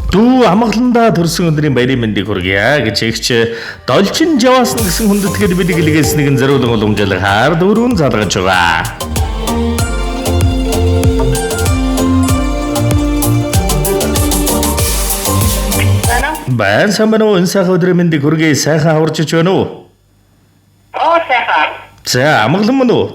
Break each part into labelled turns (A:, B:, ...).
A: Дүү амгаландаа төрсөн өдрийн баярын мэндийг хүргье гэж эгч долчин жаваасна гэсэн хүндэтгэл бид гэлгээс нэгэн зориулан уламжлахаар дөрвөн залгаж байгаа. Баян самбано өнсөх өдрийн мэндийг хүргье сайхан хаварч байна уу?
B: Сайхан.
A: За амгалан мөн үү?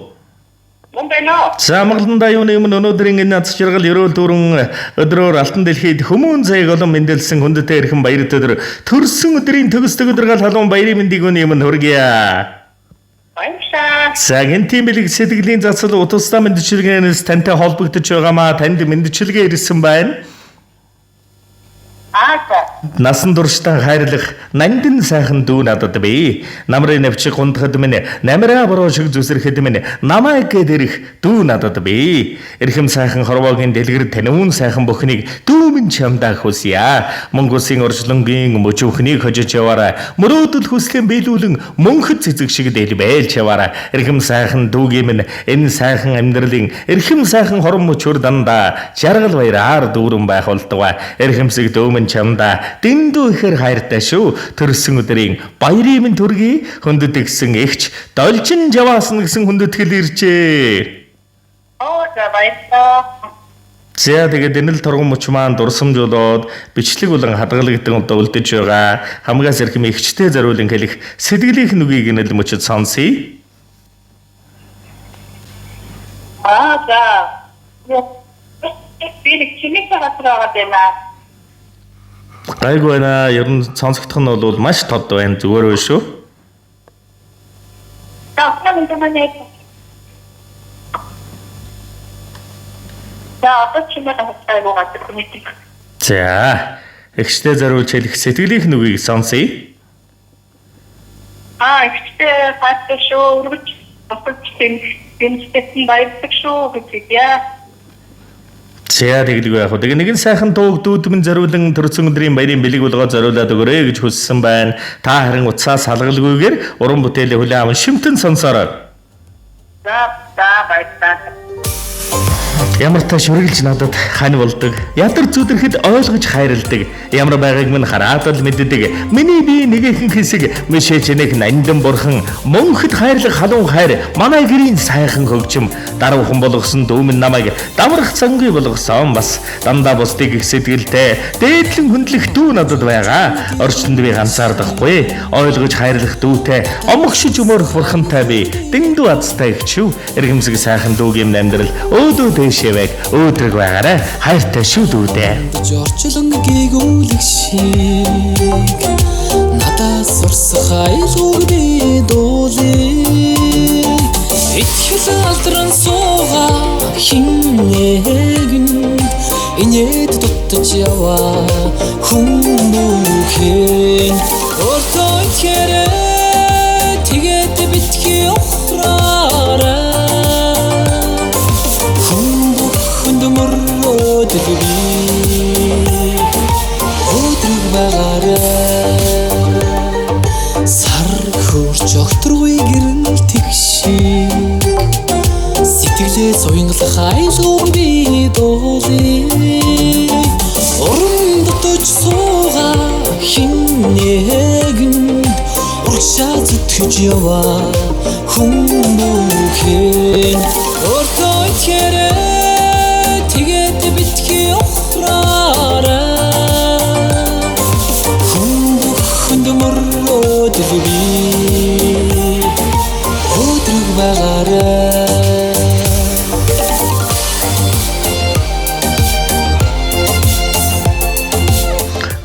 A: За амгаландаа юуны өмнө өнөөдрийн энэ аз жаргал ерөөл дүүрэн өдрөөр алтан дэлхийд хүмүүн заяг олон мэндэлсэн хүндтэй эрхэм баярт өдөр төрсөн өдрийн төгсдөг өдргөл халуун баярын мэндийг өнөө өмнө хүргье.
B: Баярлалаа.
A: За энэ тийм бэлэг сэтгэлийн засал утастай мэдчилгээнээс тантай холбогдож байгаамаа танд мэдчилгээ ирсэн байна. Насан туршдаа хайрлах нандин сайхан дүү надад бий. Намрын навчиг гундахад минь намраа бороо шиг зүсрэхэд минь намайг гэдэрх дүү надад бий. Эрхэм сайхан хорвоогийн дэлгэр танивун сайхан бүхнийг дүү минь чамдаа хүсье. Монголын орчлонгийн мөчөвхнийг хожиж яваарай. Мөрөөдөл хүслийн биелүүлэн мөнхөд цэцэг шиг дэлбээл яваарай. Эрхэм сайхан дүүгийн минь энэ сайхан амьдралын эрхэм сайхан хорон мөчөр дандаа жаргал баяраар дүүрэн байх болтугай. Эрхэмсэг дүү минь чамдаа дэндүү ихээр хайртай шүү. Төрсөн өдрийн баярын минь төргий хүндэтгсэн эгч долчин жаваасна гэсэн хүндэтгэл иржээ.
B: За баярлалаа.
A: За тэгээд энэ л торгон мөч маань дурсамжуулаад бичлэг болон хадгалагдсан удаа үлдэж байгаа. Хамгаас эрхэм эгчтэй зориулан хэлэх сэтгэлийнх нүгийг энэ л мөчөд сонсъё.
B: За. Би чиний хатраа байна.
A: Гайгүй байна. Ер нь сонсогдох нь бол маш тод байна. Зүгээр байна шүү. За, эгчтэй зориулж хэлэх сэтгэлийнх нүгийг сонсъё.
B: Эгчтэй хатаа шүү. Үргэлж тэмцсэн баярлалаа шүү гэж яа.
A: За тэгэлгүй яах вэ? Тэгээ нэгэн сайхан дууг дүүдмэн зориулан төрсөн өдрийн баярын бэлэг болгоо зориулаад өгөөрэй гэж хүссэн байна. Та харин утсаас салгалгүйгээр уран бүтээлээ хүлээн аван шимтэн сонсоорой.
B: За баярлалаа.
A: Ямар та шүргэлж надад хань болдог. Ядар зүдэрхэд ойлгож хайрладаг. Ямар байгааг минь хараад л мэддэг. Миний бие нэгэн хэсэг мишээчнэх нандин бурхан мөнхөд хайрлах халуун хайр манай гэрийн сайхан хөгжим даруухан болгосон дүүмэн намайг даврах цангүй болгосон бас дандаа бусдыг их сэтгэлтэй дээдлэн хүндлэх дүү надад байгаа. Орчинд би ганцаардахгүй. Ойлгож хайрлах дүүтэй омгшиж өмөрөх бурхантай би дэндүү азтай ихчүү. Эргэмсэг сайхан дүүгийн амьдрал өөдөө дэшээ өөдрөг байгаарай. Хайртай шүү дүүдээ.
C: Жорчлонгийг үлэх шиг надаас сурсах айлгууг би дуулъя. Итгэл алдран суугаа хинээгэн инээд дутаж яваа хүмүүхэн өөртөө итгэрээ тэгээд битгий ухраарай. Өдрөг байгаарай. Сар хөрч огтргүй гэрэл тэгшиг сэтгэлээ соёнглах айлгууг би дуулъя. Уран дотож суугаа хинээгэн урагшаа зүтгэж яваа хүмүүхэн өөртөө итгэрээ тэгээд битгий ухраарай. Хүнд мөрөөдөл би өдрөг байгаарай.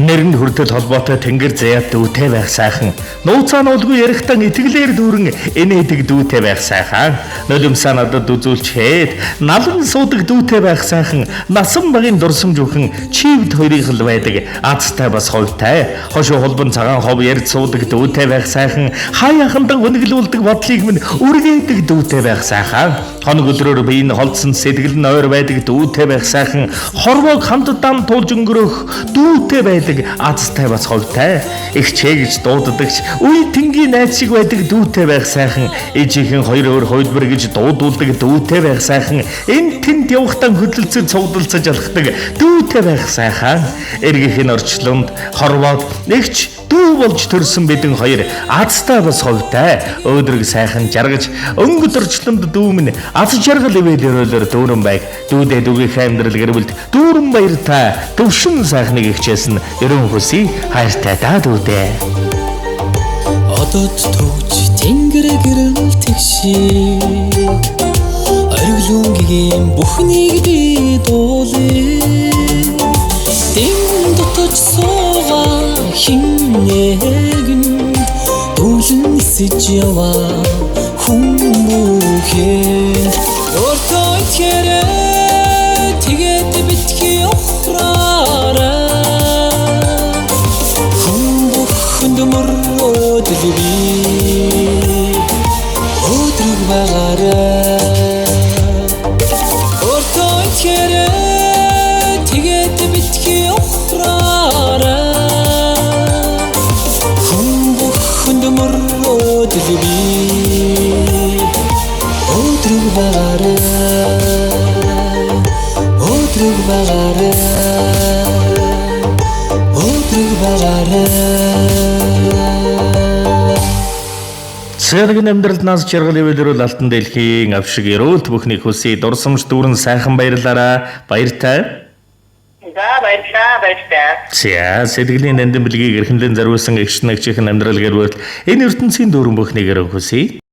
A: Нэрэнд хүртэл холбоотой тэнгэр заяат дүүтэй байх сайхан. Нууцаа нуулгүй ярихтан итгэлээр дүүрэн энэдэг дүүтэй байх сайхан. Нулимсаа надад үзүүлчээд налан суудаг дүүтэй байх сайхан. Насан багийн дурсамжуухан чивд хоёрыг л байдаг. Азтай бас ховтай. Хошуу холбон цагаан хов ярьж суудаг дүүтэй байх сайхан. Хаяхандан гүнэглүүлдэг бодлыг минь үргээдэг дүүтэй байх сайхан. Хоног өдрөөр биеийн холдсон сэтгэл нь ойр байдаг дүүтэй байх сайхан. Хорвоог хамтдаа туулж өнгөрөх дүүтэй байдаг байдаг азтай бас ховтай. Их чээгж дууддагч үе тэнгийн найз шиг байдаг дүүтэй байх сайхан. Ээжийнхэн хоёр өөр хойдбор гэж дуудуулдаг дүүтэй байх сайхан. Энд тэнд явахтаа хөдөлцөж цуглалцаж алхдаг дүүтэй байх сайхан. Эргийнхэн орчлонд хорвоод нэгч дүү болж төрсөн бидэн хоёр азтай бас ховтай. Өөдрөг сайхан жаргаж өнгөд орчлонд дүү минь аз жаргал ивэлэрэлэр дүүрэн байг. Дүүдээ дүүгийнхээ амьдрал гэрвэлд дүүрэн баяртай төвшин сайхныг ихчээсэн ерөн хүсий хайртай даа дүүдээ.
C: одод төвч тэнгэр гэрэл тэгшээ оргилунгийн бүхнийг би дуулээ дэм дотож суугаа хиннэгэн дүүлэн нисэж яваа хүмүүхээ өөртөө итгэрээ тэгээд битгий охраараа хүнд мөрөөд би өдрөг багаараа өөртөө итгэрээ тэгээд битгий охраараа хүнд мөрөөд би өдрөг багаараа өдрөг багаараа
A: Цэргийн амьдралд нас жаргал ивэлэрүүл алтан дэлхийн авшиг эрүүлт бүхнийг хүсье дурсамж дүүрэн сайхан баярлаараа баяртай.
B: За баярлалаа.
A: За сэтгэлийн нандин бэлгийг эрхэмлэн зориулсан эгч нэгчийн амьдрал гэрвэл энэ ертөнцийн дүүрэн бүхнийг эрен хүсье.